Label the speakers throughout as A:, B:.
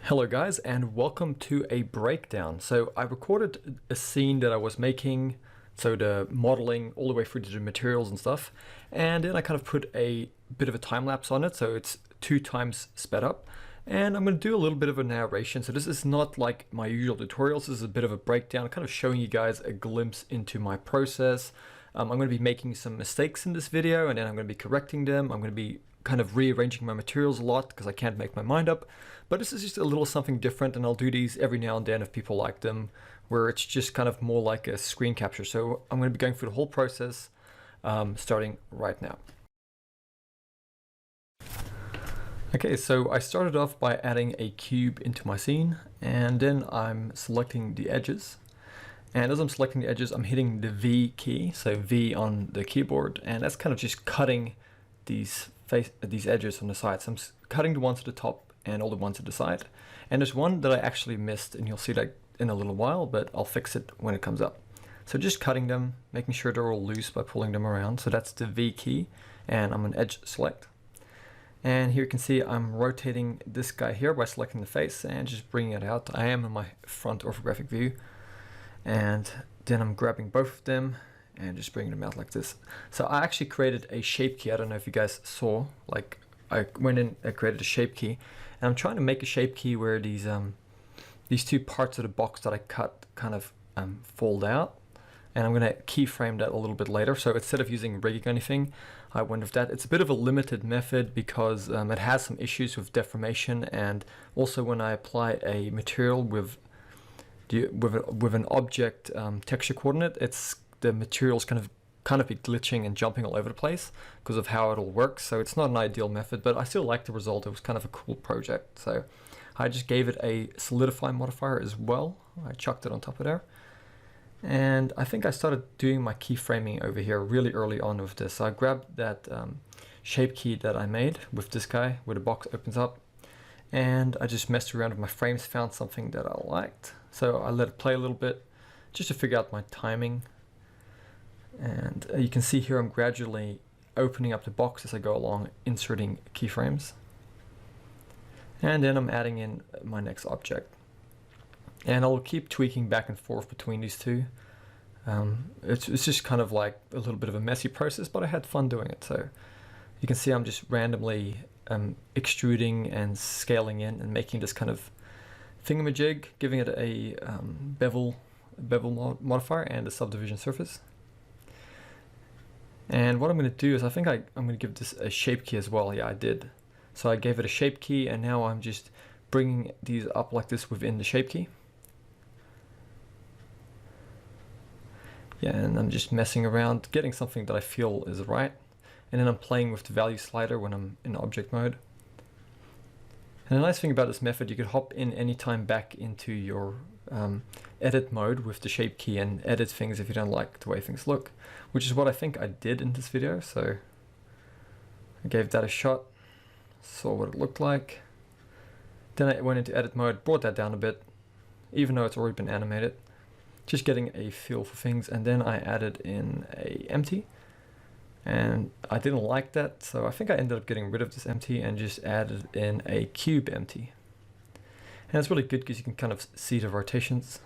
A: Hello guys, and welcome to a breakdown. So I recorded a scene that I was making, so the modeling all the way through to the materials and stuff, and then I kind of put a bit of a time lapse on it, so it's 2 times sped up. And I'm going to do a little bit of a narration. So this is not like my usual tutorials. This is a bit of a breakdown, kind of showing you guys a glimpse into my process. I'm going to be making some mistakes in this video, and then I'm going to be correcting them. I'm going to be kind of rearranging my materials a lot because I can't make my mind up. But this is just a little something different, and I'll do these every now and then if people like them, where it's just kind of more like a screen capture. So I'm going to be going through the whole process starting right now. Okay, so I started off by adding a cube into my scene, and then I'm selecting the edges. And as I'm selecting the edges, I'm hitting the V key, so V on the keyboard, and that's kind of just cutting these edges on the side. So I'm cutting the ones at the top and all the ones at the side. And there's one that I actually missed, and you'll see that in a little while, but I'll fix it when it comes up. So just cutting them, making sure they're all loose by pulling them around. So that's the V key, and I'm on edge select. And here you can see I'm rotating this guy here by selecting the face and just bringing it out. I am in my front orthographic view. And then I'm grabbing both of them and just bringing them out like this. So I actually created a shape key. I don't know if you guys saw, like I went in, I created a shape key, and I'm trying to make a shape key where these 2 parts of the box that I cut kind of fold out. And I'm going to keyframe that a little bit later. So instead of using rigging or anything, I went with that. It's a bit of a limited method because it has some issues with deformation, and also when I apply a material with an object texture coordinate, the material's kind of be glitching and jumping all over the place because of how it all works. So it's not an ideal method, but I still like the result. It was kind of a cool project. So I just gave it a solidify modifier as well. I chucked it on top of there. And I think I started doing my keyframing over here really early on with this. So I grabbed that shape key that I made with this guy where the box opens up, and I just messed around with my frames, found something that I liked. So I let it play a little bit just to figure out my timing. And you can see here I'm gradually opening up the box as I go along, inserting keyframes. And then I'm adding in my next object. And I'll keep tweaking back and forth between these two. It's just kind of like a little bit of a messy process, but I had fun doing it. So you can see I'm just randomly extruding and scaling in and making this kind of thingamajig, giving it a bevel modifier and a subdivision surface. And what I'm going to do is I'm going to give this a shape key as well. Yeah, I did. So I gave it a shape key, and now I'm just bringing these up like this within the shape key. Yeah, and I'm just messing around, getting something that I feel is right. And then I'm playing with the value slider when I'm in object mode. And the nice thing about this method, you could hop in anytime back into your edit mode with the shape key and edit things if you don't like the way things look, which is what I think I did in this video. So I gave that a shot, saw what it looked like. Then I went into edit mode, brought that down a bit, even though it's already been animated, just getting a feel for things. And then I added in a empty. And I didn't like that, so I think I ended up getting rid of this empty and just added in a cube empty. And it's really good because you can kind of see the rotations.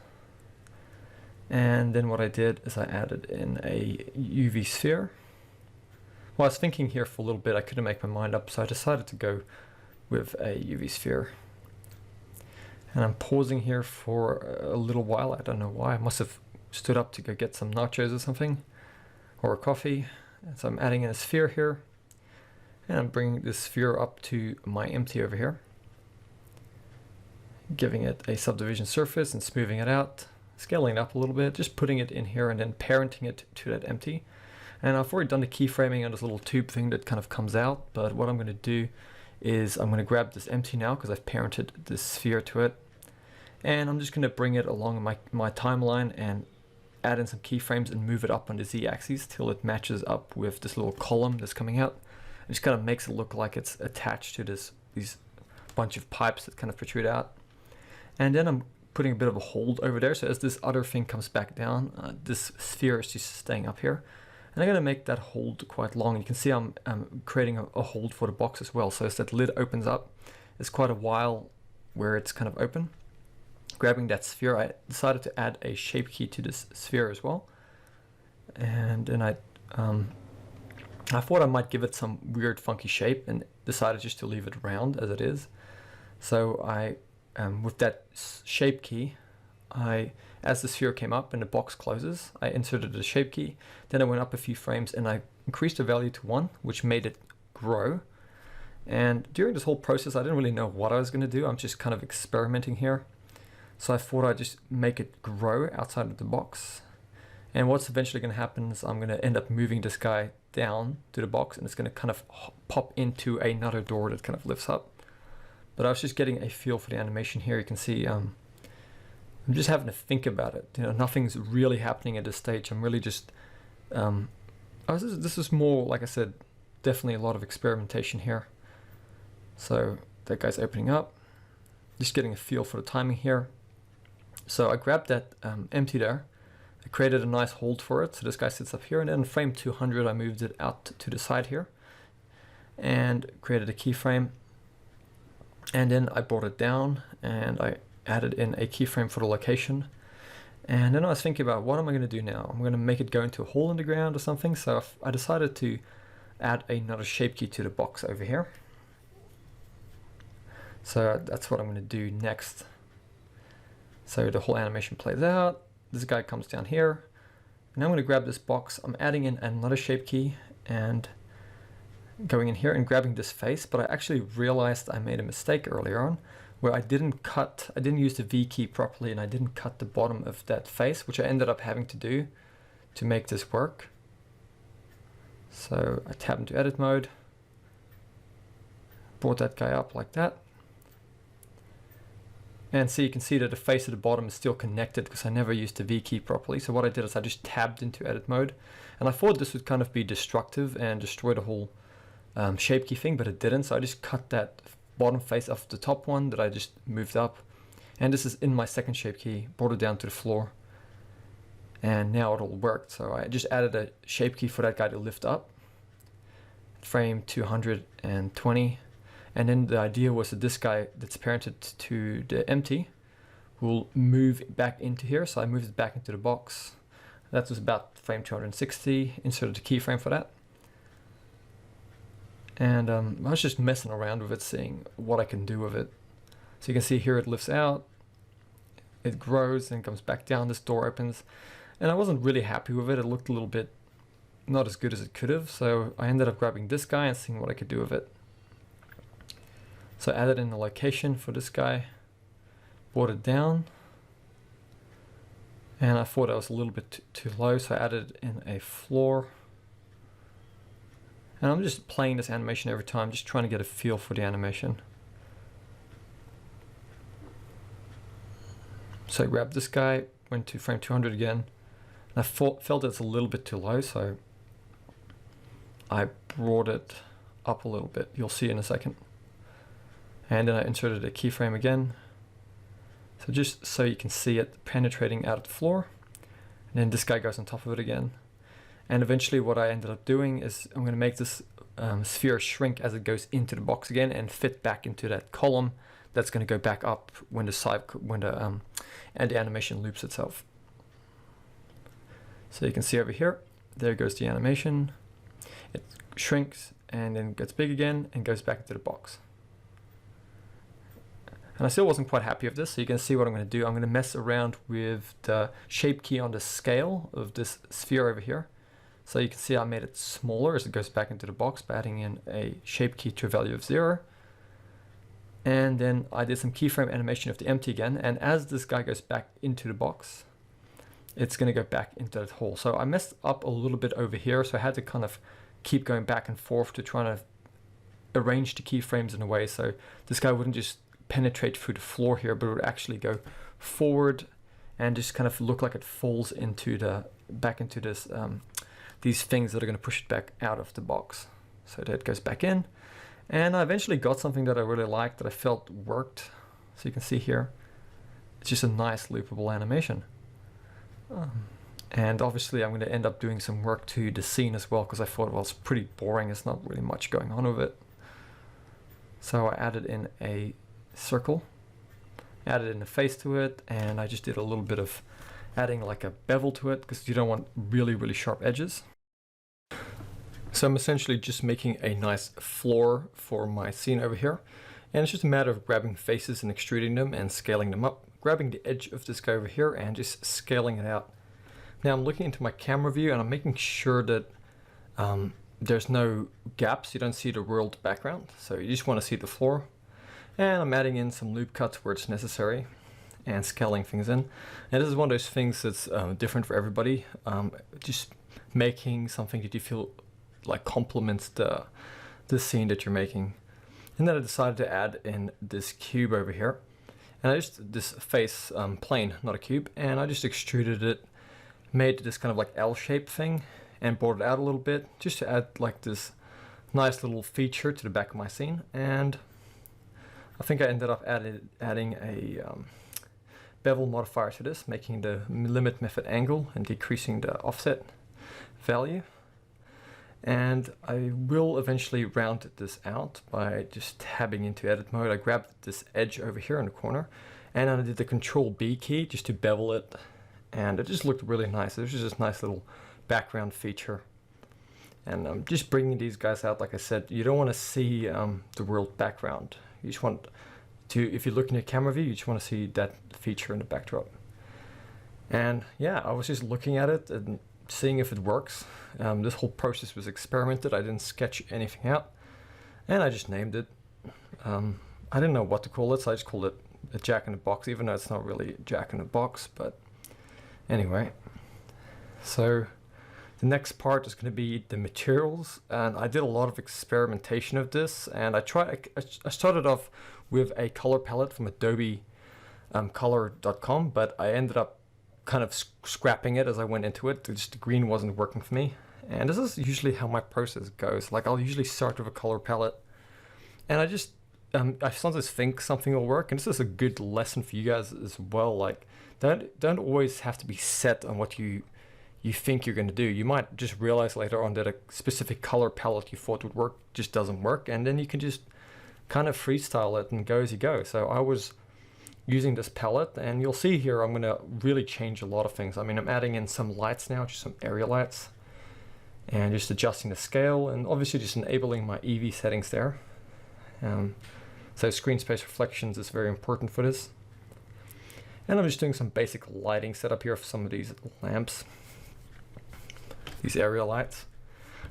A: And then what I did is I added in a UV sphere. Well, I was thinking here for a little bit, I couldn't make my mind up, so I decided to go with a UV sphere. And I'm pausing here for a little while. I don't know why. I must have stood up to go get some nachos or something, or a coffee. And so I'm adding in a sphere here, and I'm bringing this sphere up to my empty over here, giving it a subdivision surface and smoothing it out, scaling it up a little bit, just putting it in here and then parenting it to that empty. And I've already done the keyframing on this little tube thing that kind of comes out, but what I'm going to do is I'm going to grab this empty now because I've parented this sphere to it, and I'm just going to bring it along my timeline and add in some keyframes and move it up on the z-axis till it matches up with this little column that's coming out. It just kind of makes it look like it's attached to these bunch of pipes that kind of protrude out. And then I'm putting a bit of a hold over there, so as this other thing comes back down, this sphere is just staying up here. And I'm going to make that hold quite long. You can see I'm creating a hold for the box as well, so as that lid opens up, it's quite a while where it's kind of open. Grabbing that sphere, I decided to add a shape key to this sphere as well. And then I thought I might give it some weird funky shape and decided just to leave it round as it is. So I, with that shape key, as the sphere came up and the box closes, I inserted a shape key. Then I went up a few frames and I increased the value to 1, which made it grow. And during this whole process, I didn't really know what I was going to do. I'm just kind of experimenting here. So I thought I'd just make it grow outside of the box. And what's eventually going to happen is I'm going to end up moving this guy down to the box, and it's going to kind of pop into another door that kind of lifts up. But I was just getting a feel for the animation here. You can see I'm just having to think about it. You know, nothing's really happening at this stage. I'm really just, this is more, like I said, definitely a lot of experimentation here. So that guy's opening up, just getting a feel for the timing here. So I grabbed that empty there. I created a nice hold for it. So this guy sits up here, and then frame 200, I moved it out to the side here and created a keyframe. And then I brought it down and I added in a keyframe for the location. And then I was thinking about, what am I going to do now? I'm going to make it go into a hole in the ground or something. So I decided to add another shape key to the box over here. So that's what I'm going to do next. So the whole animation plays out. This guy comes down here. And I'm going to grab this box. I'm adding in another shape key and going in here and grabbing this face. But I actually realized I made a mistake earlier on where I didn't use the V key properly, and I didn't cut the bottom of that face, which I ended up having to do to make this work. So I tab into edit mode, brought that guy up like that. And so you can see that the face at the bottom is still connected because I never used the V key properly. So what I did is I just tabbed into edit mode, and I thought this would kind of be destructive and destroy the whole shape key thing, but it didn't. So I just cut that bottom face off the top one that I just moved up. And this is in my second shape key, brought it down to the floor. And now it all worked. So I just added a shape key for that guy to lift up. Frame 220. And then the idea was that this guy that's parented to the empty will move back into here. So I moved it back into the box. That was about frame 260, inserted a keyframe for that. And I was just messing around with it, seeing what I can do with it. So you can see here it lifts out, it grows and comes back down, this door opens. And I wasn't really happy with it. It looked a little bit not as good as it could have. So I ended up grabbing this guy and seeing what I could do with it. So I added in the location for this guy, brought it down. And I thought I was a little bit too low, so I added in a floor. And I'm just playing this animation every time, just trying to get a feel for the animation. So I grabbed this guy, went to frame 200 again. And I felt it's a little bit too low, so I brought it up a little bit. You'll see in a second. And then I inserted a keyframe again. So just so you can see it penetrating out of the floor. And then this guy goes on top of it again. And eventually what I ended up doing is I'm going to make this sphere shrink as it goes into the box again and fit back into that column that's going to go back up when the animation loops itself. So you can see over here, there goes the animation. It shrinks and then gets big again and goes back into the box. And I still wasn't quite happy with this, so you can see what I'm going to do. I'm going to mess around with the shape key on the scale of this sphere over here. So you can see I made it smaller as it goes back into the box by adding in a shape key to a value of 0. And then I did some keyframe animation of the empty again. And as this guy goes back into the box, it's going to go back into that hole. So I messed up a little bit over here. So I had to kind of keep going back and forth to try to arrange the keyframes in a way so this guy wouldn't just penetrate through the floor here, but it would actually go forward and just kind of look like it falls into back into this these things that are going to push it back out of the box. So that goes back in. And I eventually got something that I really liked, that I felt worked. So you can see here, it's just a nice loopable animation. And obviously I'm going to end up doing some work to the scene as well, because I thought it was pretty boring. There's not really much going on with it. So I added in a circle added in a face to it, and I just did a little bit of adding like a bevel to it because you don't want really sharp edges. So I'm essentially just making a nice floor for my scene over here, and it's just a matter of grabbing faces and extruding them and scaling them up, grabbing the edge of this guy over here and just scaling it out. Now I'm looking into my camera view and I'm making sure that there's no gaps. You don't see the world background, so you just want to see the floor. And I'm adding in some loop cuts where it's necessary and scaling things in. And this is one of those things that's different for everybody. Just making something that you feel like complements the scene that you're making. And then I decided to add in this cube over here. And I just, this face plane, not a cube, and I just extruded it, made this kind of like L-shaped thing, and brought it out a little bit, just to add like this nice little feature to the back of my scene. And I think I ended up adding a bevel modifier to this, making the limit method angle and decreasing the offset value. And I will eventually round this out by just tabbing into edit mode. I grabbed this edge over here in the corner, and I did the Control B key just to bevel it, and it just looked really nice. It was just this nice little background feature. And I'm just bringing these guys out. Like I said, you don't want to see the world background. You just want to, if you look in your camera view, you just want to see that feature in the backdrop. And yeah, I was just looking at it and seeing if it works. This whole process was experimented. I didn't sketch anything out, and I just named it. I didn't know what to call it, so I just called it a jack-in-the-box, even though it's not really a jack-in-the-box. But anyway, so the next part is going to be the materials, and I did a lot of experimentation of this. And I started off with a color palette from Adobe color.com, but I ended up kind of scrapping it as I went into it. Just the green wasn't working for me. And this is usually how my process goes. Like, I'll usually start with a color palette, and I just I sometimes think something will work, and this is a good lesson for you guys as well. Like, don't always have to be set on what you think you're going to do. You might just realize later on that a specific color palette you thought would work just doesn't work, and then you can just kind of freestyle it and go as you go. So I was using this palette, and you'll see here I'm going to really change a lot of things. I mean, I'm adding in some lights now, just some area lights, and just adjusting the scale, and obviously just enabling my EV settings there. So screen space reflections is very important for this. And I'm just doing some basic lighting setup here for some of these lamps, these area lights.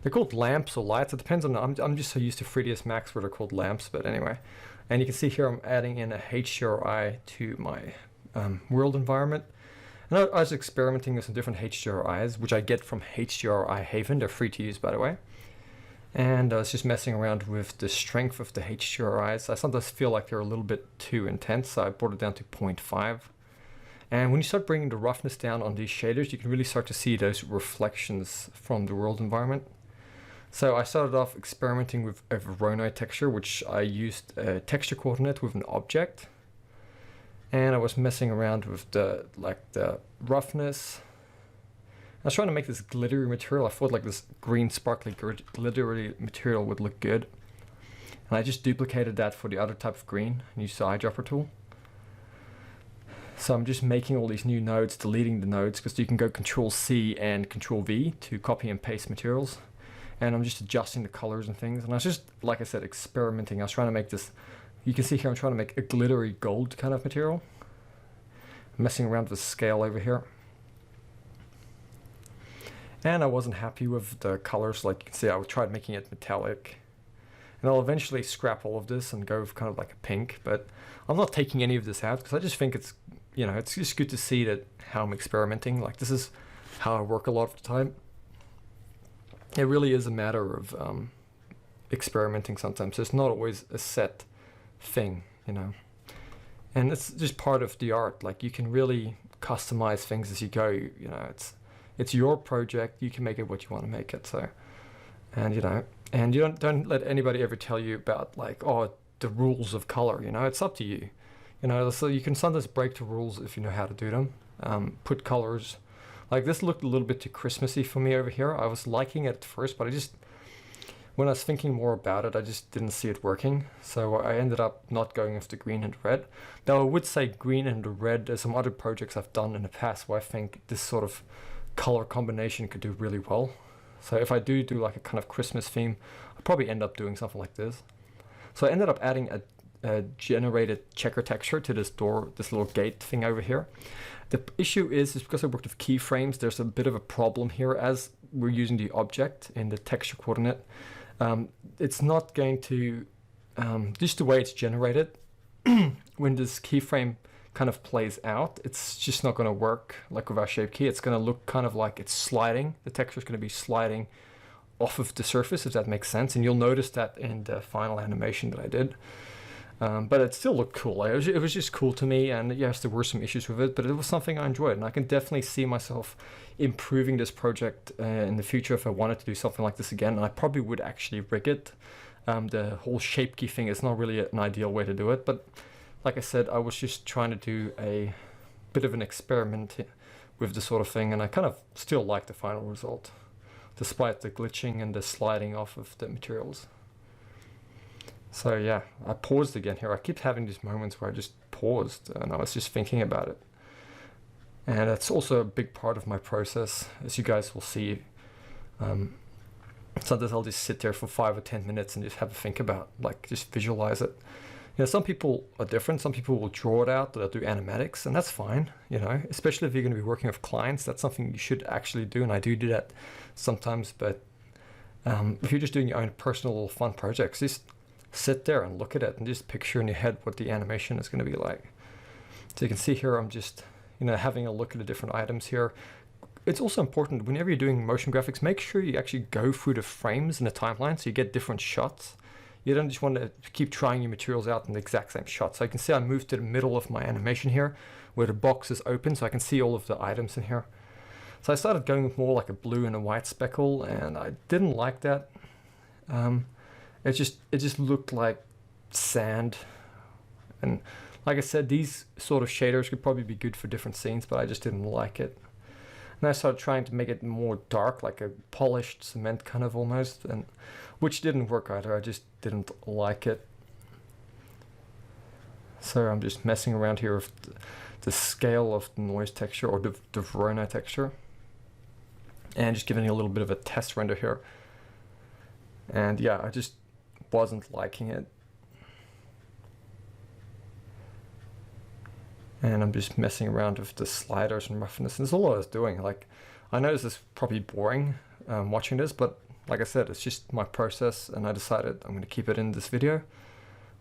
A: They're called lamps or lights. It depends on, I'm just so used to 3ds Max where they're called lamps, but anyway. And you can see here I'm adding in a HDRI to my world environment. And I was experimenting with some different HDRIs, which I get from HDRI Haven. They're free to use, by the way. And I was just messing around with the strength of the HDRIs. I sometimes feel like they're a little bit too intense, so I brought it down to 0.5. And when you start bringing the roughness down on these shaders, you can really start to see those reflections from the world environment. So I started off experimenting with a Voronoi texture, which I used a texture coordinate with an object. And I was messing around with the roughness. I was trying to make this glittery material. I thought like this green sparkly glittery material would look good. And I just duplicated that for the other type of green and used the eyedropper tool. So I'm just making all these new nodes, deleting the nodes, because you can go Control C and Control V to copy and paste materials. And I'm just adjusting the colors and things. And I was just, like I said, experimenting. I was trying to make this, you can see here I'm trying to make a glittery gold kind of material. Messing around with the scale over here. And I wasn't happy with the colors. Like you can see, I tried making it metallic. And I'll eventually scrap all of this and go with kind of like a pink. But I'm not taking any of this out because I just think it's, you know, it's just good to see that how I'm experimenting. Like, this is how I work a lot of the time. It really is a matter of experimenting sometimes. It's not always a set thing, you know. And it's just part of the art. Like, you can really customize things as you go. You know, it's your project. You can make it what you want to make it. So, and you know, and you don't let anybody ever tell you about like, oh, the rules of color. You know, it's up to you. You know, so you can sometimes break the rules if you know how to do them. Put colors. Like, this looked a little bit too Christmassy for me over here. I was liking it at first, but I just when I was thinking more about it, I just didn't see it working. So I ended up not going with the green and red. Though I would say green and red, there's some other projects I've done in the past where I think this sort of color combination could do really well. So if I do like a kind of Christmas theme, I'll probably end up doing something like this. So I ended up adding a generated checker texture to this door, this little gate thing over here. The issue is because I worked with keyframes, there's a bit of a problem here as we're using the object in the texture coordinate. It's not going to, just the way it's generated, when this keyframe kind of plays out, it's just not going to work like with our shape key. It's going to look kind of like it's sliding. The texture is going to be sliding off of the surface, if that makes sense. And you'll notice that in the final animation that I did. But it still looked cool. It was just cool to me, and yes, there were some issues with it, but it was something I enjoyed, and I can definitely see myself improving this project in the future if I wanted to do something like this again. And I probably would actually rig it. The whole shape key thing is not really an ideal way to do it, but like I said, I was just trying to do a bit of an experiment with this sort of thing, and I kind of still like the final result, despite the glitching and the sliding off of the materials. So yeah, I paused again here. I keep having these moments where I just paused and I was just thinking about it. And that's also a big part of my process, as you guys will see. Sometimes I'll just sit there for 5 or 10 minutes and just have a think about, like, just visualize it. You know, some people are different. Some people will draw it out, they'll do animatics, and that's fine, you know, especially if you're going to be working with clients. That's something you should actually do, and I do that sometimes. But if you're just doing your own personal little fun projects, just sit there and look at it and just picture in your head what the animation is going to be like. So you can see here, I'm just, you know, having a look at the different items here. It's also important whenever you're doing motion graphics, make sure you actually go through the frames in the timeline so you get different shots. You don't just want to keep trying your materials out in the exact same shot. So I can see I moved to the middle of my animation here where the box is open, so I can see all of the items in here. So I started going with more like a blue and a white speckle, and I didn't like that. It just looked like sand, and like I said, these sort of shaders could probably be good for different scenes, but I just didn't like it. And I started trying to make it more dark, like a polished cement kind of almost, and which didn't work either. I just didn't like it. So I'm just messing around here with the scale of the noise texture, or the Verona texture, and just giving it a little bit of a test render here. And yeah, I just wasn't liking it. And I'm just messing around with the sliders and roughness. And that's all I was doing. Like, I know this is probably boring watching this, but like I said, it's just my process, and I decided I'm going to keep it in this video.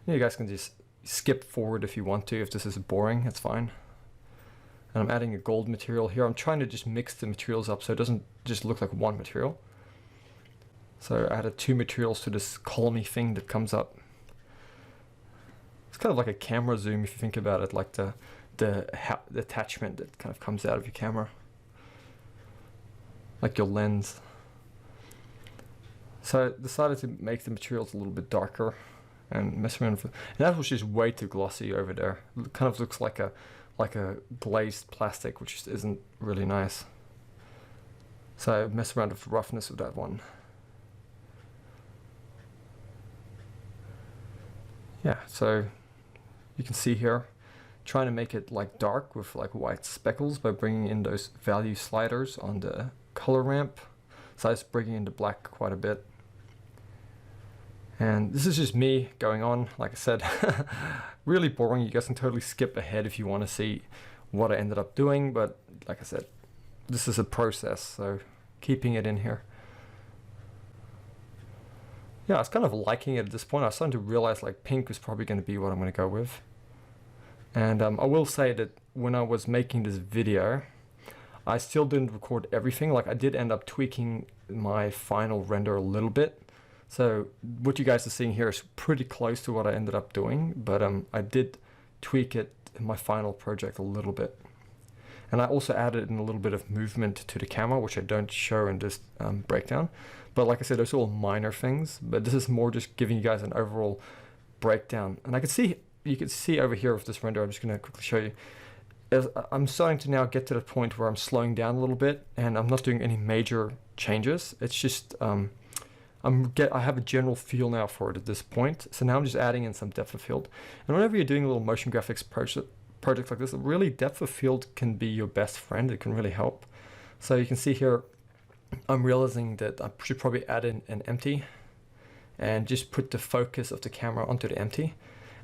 A: You guys can just skip forward if you want to. If this is boring, it's fine. And I'm adding a gold material here. I'm trying to just mix the materials up so it doesn't just look like one material. So I added 2 materials to this columny thing that comes up. It's kind of like a camera zoom if you think about it, like the attachment that kind of comes out of your camera, like your lens. So I decided to make the materials a little bit darker and mess around with it. And that was just way too glossy over there. It kind of looks like a glazed plastic, which just isn't really nice. So I messed around with the roughness of that one. Yeah, so you can see here, trying to make it like dark with like white speckles by bringing in those value sliders on the color ramp. So I was bringing in the black quite a bit. And this is just me going on, like I said, really boring. You guys can totally skip ahead if you want to see what I ended up doing. But like I said, this is a process, so keeping it in here. Yeah, I was kind of liking it at this point. I was starting to realize like pink was probably going to be what I'm going to go with. And I will say that when I was making this video, I still didn't record everything. Like, I did end up tweaking my final render a little bit. So what you guys are seeing here is pretty close to what I ended up doing, but I did tweak it in my final project a little bit. And I also added in a little bit of movement to the camera, which I don't show in this breakdown. But like I said, those are all minor things, but this is more just giving you guys an overall breakdown. And you can see over here with this render, I'm just going to quickly show you. I'm starting to now get to the point where I'm slowing down a little bit, and I'm not doing any major changes. It's just I have a general feel now for it at this point. So now I'm just adding in some depth of field. And whenever you're doing a little motion graphics project like this, really depth of field can be your best friend. It can really help. So you can see here, I'm realizing that I should probably add in an empty and just put the focus of the camera onto the empty.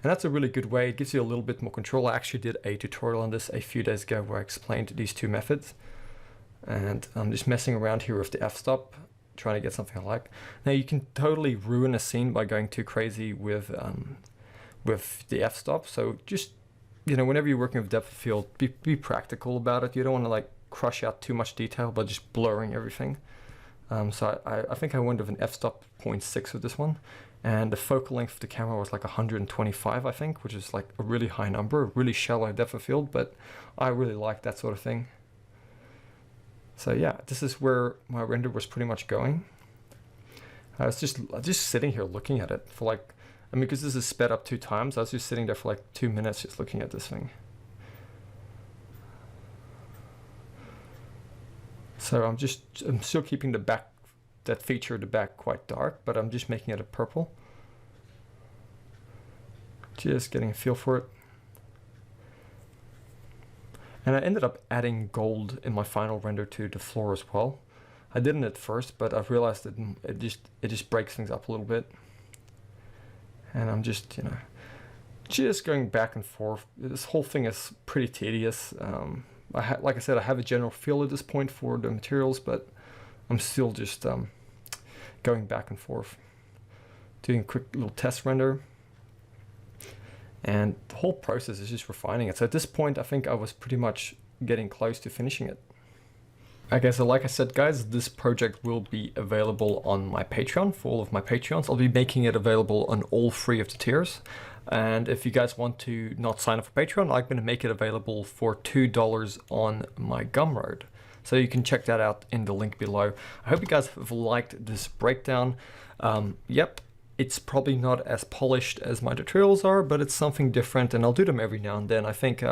A: And that's a really good way. It gives you a little bit more control. I actually did a tutorial on this a few days ago where I explained these two methods. And I'm just messing around here with the f-stop, trying to get something I like. Now you can totally ruin a scene by going too crazy with the f-stop. So just, you know, whenever you're working with depth of field, be practical about it. You don't want to like crush out too much detail by just blurring everything. So I think I went with an f-stop 0.6 with this one. And the focal length of the camera was like 125, I think, which is like a really high number, really shallow depth of field, but I really like that sort of thing. So yeah, this is where my render was pretty much going. I was just sitting here looking at it for like, I mean, because this is sped up 2 times, I was just sitting there for like 2 minutes just looking at this thing. So I'm still keeping that feature at the back quite dark, but I'm just making it a purple. Just getting a feel for it. And I ended up adding gold in my final render to the floor as well. I didn't at first, but I've realized that it just breaks things up a little bit. And I'm just, you know, just going back and forth. This whole thing is pretty tedious. Like I said, I have a general feel at this point for the materials, but I'm still just going back and forth, doing a quick little test render. And the whole process is just refining it. So at this point, I think I was pretty much getting close to finishing it. Okay, so like I said, guys, this project will be available on my Patreon for all of my Patreons. I'll be making it available on all 3 of the tiers. And if you guys want to not sign up for Patreon, I'm going to make it available for $2 on my Gumroad. So you can check that out in the link below. I hope you guys have liked this breakdown. Yep, it's probably not as polished as my tutorials are, but it's something different, and I'll do them every now and then. I think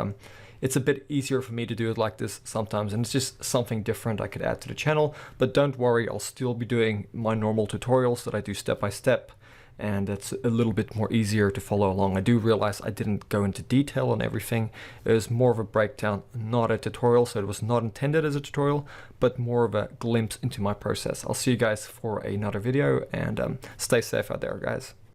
A: it's a bit easier for me to do it like this sometimes, and it's just something different I could add to the channel. But don't worry, I'll still be doing my normal tutorials that I do step by step, and it's a little bit more easier to follow along. I do realize I didn't go into detail on everything. It was more of a breakdown, not a tutorial, so it was not intended as a tutorial, but more of a glimpse into my process. I'll see you guys for another video, and stay safe out there, guys.